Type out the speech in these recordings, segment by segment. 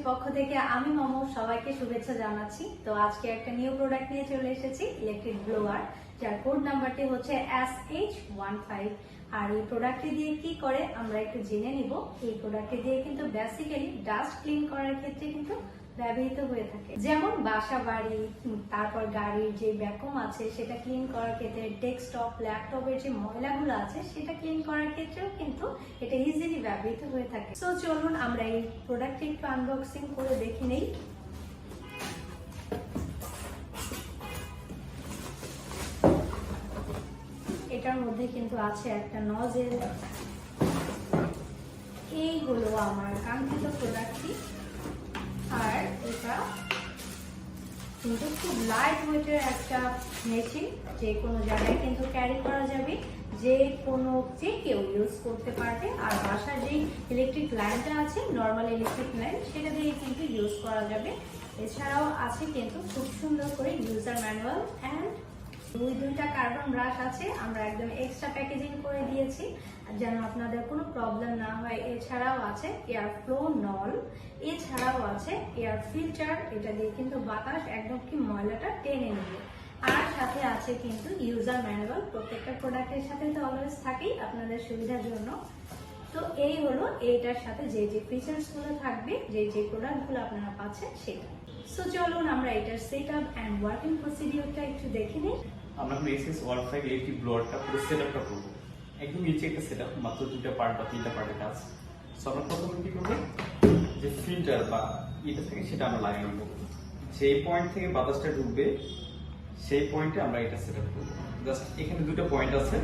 পক্ষ থেকে আমি মমো সবাইকে শুভেচ্ছা জানাচ্ছি। তো আজকে একটা নিউ প্রোডাক্ট নিয়ে চলে এসেছি, ইলেকট্রিক ব্লোয়ার, যার কোড নাম্বারটি হচ্ছে SH15। আর এই প্রোডাক্টটি দিয়ে কি করে আমরা একটু জেনে নিব। এই প্রোডাক্টটি দিয়ে কিন্তু বেসিক্যালি ডাস্ট ক্লিন করার ক্ষেত্রে কিন্তু ব্যবহৃত হয়ে থাকে, যেমন বাসা বাড়ি, তারপর গাড়ির যে ভ্যাকুয়াম আছে সেটা ক্লিন করার ক্ষেত্রে, ডেস্কটপ ল্যাপটপের যে ময়লাগুলো আছে সেটা ক্লিন করার ক্ষেত্রেও কিন্তু এটা ইজিলি ব্যবহৃত হয়ে থাকে। তো চলুন আমরা এই প্রোডাক্টটি একটু আনবক্সিং করে দেখে নেই। এটার মধ্যে কিন্তু আছে একটা নজেল। এই হলো আমার কাঙ্ক্ষিত প্রোডাক্টটি। আর এটা কিন্তু খুব লাইট ওয়েটের একটা মেশিন, যে কোনো জায়গায় কিন্তু ক্যারি করা যাবে, যে কেউ ইউজ করতে পারবে। আর বাসার যেই ইলেকট্রিক লাইনটা আছে, নর্মাল ইলেকট্রিক লাইন, সেটা দিয়ে কিন্তু ইউজ করা যাবে। এছাড়াও আছে কিন্তু খুব সুন্দর করে ইউজার ম্যানুয়াল অ্যান্ড দুইটা কার্বন ব্রাশ আছে। আমরা একদম এক্সট্রা প্যাকেজিং করে দিয়েছি যেন আপনাদের কোনো প্রবলেম না হয়। এছাড়াও আছে এয়ার ফ্লো নল, এছাড়াও আছে এয়ার ফিল্টার, এটা দিয়ে কিন্তু বাতাস একদম কি ময়লাটা টেনে নেবে। আর সাথে আছে কিন্তু ইউজার ম্যানুয়াল, প্রত্যেকটা প্রোডাক্টের সাথে তো অলওয়েজ থাকেই আপনাদের সুবিধার জন্য। তো এই হলো এইটার সাথে যে যে ফিচার্স গুলো থাকবে, যে প্রোডাক্ট গুলো আপনারা পাচ্ছেন সেটা। সো চলুন আমরা এটার সেট আপ অ্যান্ড ওয়ার্কিং প্রসিডিওরটা একটু দেখে নিই। আমরা SS15 ইলেকট্রিক ব্লোয়ারটা পুরো সেটআপটা করব। একদম ইজি একটা সেটআপ, মাত্র 2টা পার্ট বা 3টা পার্টের কাজ। সো আমরা প্রথমে কি করব, যে ফিল্টার বা এটা থেকে সেটা আমরা লাগিয়ে নেব। যে পয়েন্ট থেকে বাতাসটা ঢুকবে সেই পয়েন্টে আমরা এটা সেটআপ করব। জাস্ট এখানে দুটো পয়েন্ট আছে,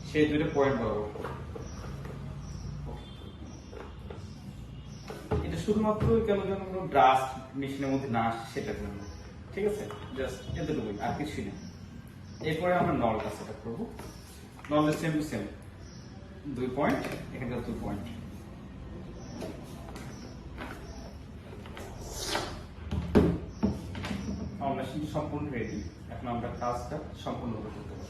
সেই দুটো পয়েন্ট বরাবর এটা শুধুমাত্র কেন যেন কোনো ডাস্ট মেশিনের মধ্যে না আসে সেটার জন্য, ঠিক আছে? জাস্ট এতটুকুই, আর কিছুই না। এরপরে আমরা নলটা সেটআপ করব। নলের সেম টু সেম 2 পয়েন্ট, এখানকার 2 পয়েন্ট। আমার মেশিনটি সম্পূর্ণ রেডি, এখন আমরা কাজটা সম্পূর্ণ করতে পারবো।